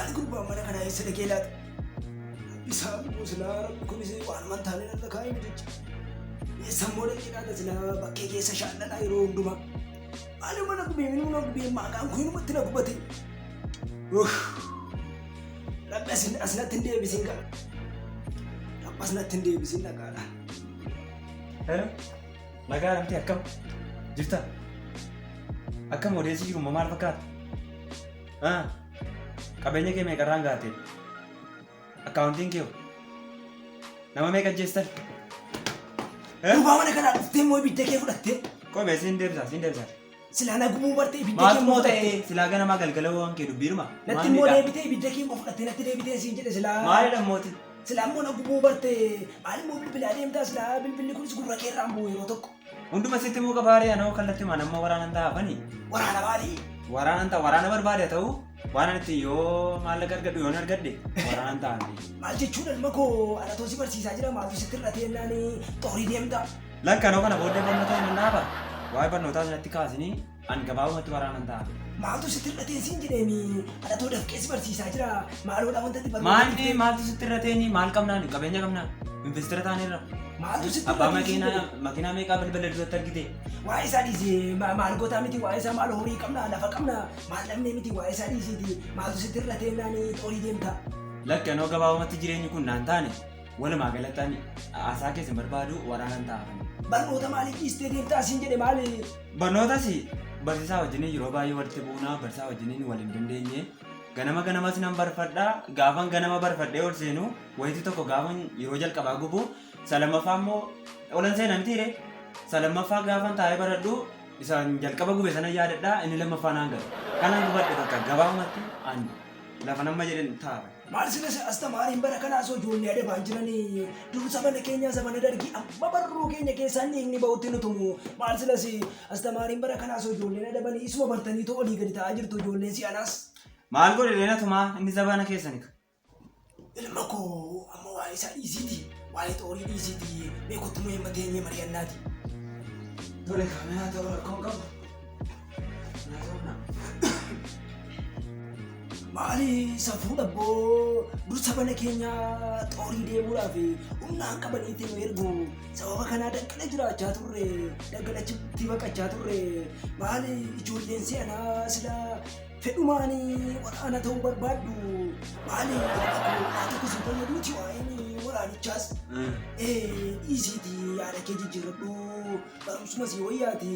maal gurbaa mana kana eessa dhaqee laata? Isaan silaa rabbi kunis waan amantaanii irra kaa'ee jecha. Eessammoo dhaqee laata silaa bakkee keessa shaallala yeroo hundumaa. Maali mana gubee minuma gubee maqaan kun humatti na gubate. Rabbi asinatti hin deebisin qaba. Rabbi asinatti hin deebisin dhaqaadha. Nagaa namti akkam jirta? Akkam odeessi jiru maal fakkaata? Qabeenya kee meeqarraan gaate? Akkaawuntiin kee nama meeqa jeestan? Duubaa mana kanaa dhuftee moo ibidda kee fudhattee? Koomee siin deebisaa. Silaa na gubuu bartee ibidda kee Maal moo ta'e silaa ganamaa galgala waan kee dubbiiruma? Natti immoo deebitee ibidda kee moo fudhattee natti deebitee siin jedhe silaa. Maalidha mooti? Silaa immoo na gubuu bartee maal immoo bilbilaa deemtaa silaa bilbilli kunis gurra kee irraan bu'u yeroo tokko. Hunduma sitti muka baaree anoo kallattii maan amma waraanan taa'afanii? Waraana maalii? Waraana barbaade ta'uu waan ani itti yoo maallaqa argadhu yoon argadhe waraanan taa'anii. Maal jechuudha ilma koo alatoo si barsiisaa jira maaltu sitti irra teennaan xoorii deemta. Lakkanoo kana booddee barnootaa hin naafa. Waa'ee barnootaa natti kaasanii an gabaabumatti waraanan ta'a. Maaltu sitti irra teensiin jedheemi alatoo dafqee si barsiisaa jira maaloodha wanta itti barbaade. Maaltu sitti irra teeni maal qabnaan qabeenya qabnaan investira taanirra. Maaltu sitti abbaa makiinaa meeqaa balbala duratti argite? Waa'ee isaa dhiisee maal gotaa miti waa'ee isaa maal horii qabna lafa qabna maal dhabnee miti waa'ee isaa dhiisiiti maaltu sitti irra teennaan xoorii deemta. Lakkanoo gabaabumatti jireenyi kun naan taane walumaa galattaan haasaa keessa barbaadu waraanan taa'an. Barnoota maaliif dhiistee deemtaa siin jedhe maali? Barnootas barsiisaa wajjin yeroo baay'ee walitti bu'uunaa barsiisaa wajjin wal hin dandeenye ganamas nan barfadhaa gaafan ganama barfadhee ol seenu wayitii tokko gaafan yeroo jalqabaa gubu salamaffaa immoo olan seenaa mitiire salamaffaa gaafan taa'ee baradhu isaan jalqaba gube sana yaadadhaa inni lammaffaa naan galu kanaan gubadhe bakka gabaabumatti an lafa nama jedhan taa'e. Maal silas astamaariin bara kanaa soo ijoollee adabaan jiranii dur sabana keenya sabana dargii amma barruu keenya keessaan dhiigni ba'utti nutumu maal silas astamaariin bara kanaa soo ijoolleen adabanii isuma bartanii too olii gadi ta'aa jirtu ijoolleen si'anaas. Maal godhe leenatumaa inni zabana keessani? Ilma koo amma waa'ee isaa dhiisiiti waa'ee xoorii dhiisiiti beekottumuu himma teenyee mari'annaati. Tole kaameraa ta'uu rakkoon qabu. Maali safuu dhabboo dur sabana keenya xoorii deemuudhaaf humnaan qabaniitti nu ergu sababa kanaa daggala jiraachaa turre daggalachitti baqachaa turre maali ijoolleen si'anaa sila fedhumaanii waraana ta'uu barbaaddu maali haa tokko si fayyaduuti waa'een waraanichaas dhiisiiti yaada kee jijjiirradhu barumsuma si wayyaati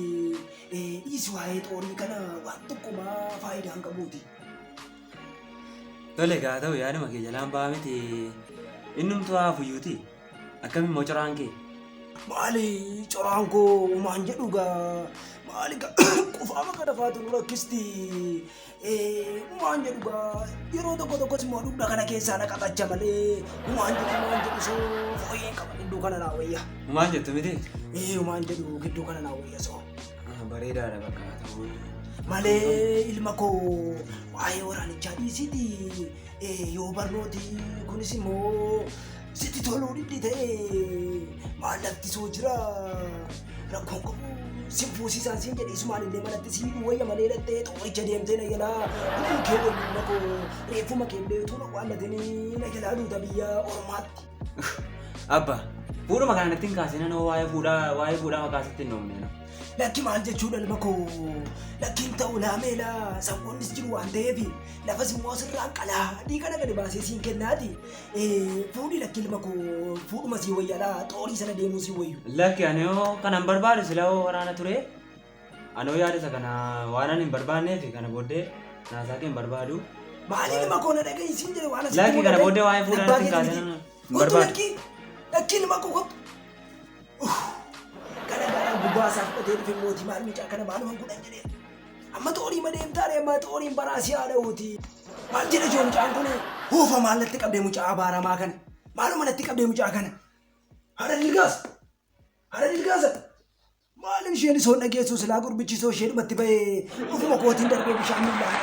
dhiisi waa'ee xoorii kana waan tokkomaa faayidaa hin qabuuti. Tole gaa ta'u yaaduma kee jalaan ba'a miti innumtu haafuyyuuti akkamiin moo coraan kee? Maali coraan koo maan jedhu gaa maali qofaa maka dafaatu nu rakkisti maan jedhu gaa yeroo tokkos immoo dugda kana keessaa na qabacha malee maan jedhu soo fooyyeen qaba gidduu kana naa wayya. Maan jettu miti? Maan jedhu gidduu kana naa wayya soo. Bareedaadha bakka ta'uu. Malee ilma koo waa'ee waraanichaa dhiisiiti yoo barnooti kunis immoo sitti toluu diddi ta'e maal lafti soo jira rakkoon qabu sin fuusisaan sin jedhe isumaan illee manatti siin wayya malee dhattee xooricha deemtee na jalaa kun kee wayyu ilma koo reeffuma keellee utuu na waallatinii na jalaa duuta biyya ormaatti. Abba fuudhuma kana natti hin kaasina waa'ee fuudhaa makaasitti hin noomne. Lakki maal jechuudha ilma koo lakkiin ta'u laameela sangoonnis jiru waan ta'eef lafas immoo sirraan qalaa dhiiga gadi baasee siin kennaati fuudhi lakki ilma koo fuudhuma sii wayyaadha xoorii sana deemuu sii wayyu. Lakki anoo kanan barbaadu silaa waraana ture anoo yaadasa kana waan ani hin barbaanneef kana booddee naasaa kee hin barbaadu. Maali ilma koo na dhagahi siin jedhe waan asii. Lakki kana booddee waa'ee fuudhaa natti hin kaasina hin barbaadu. Lakki ilma koo kottu. Gubaasaa fudhatee dhufe mootii maal mucaa kana maaluma godhan jedhee amma xoorii madeemtaare amma xooriin baraasii haadha uuti maal jedhe joo mucaan kun huufa maal natti qabdee mucaa abaaramaa kana maaluma natti qabdee mucaa kana haadha dilgaasa maalin isheen isoo dhageessu silaa gurbichi isoo ishee dhumatti bahee ufuma kootiin darbee bishaan miillaa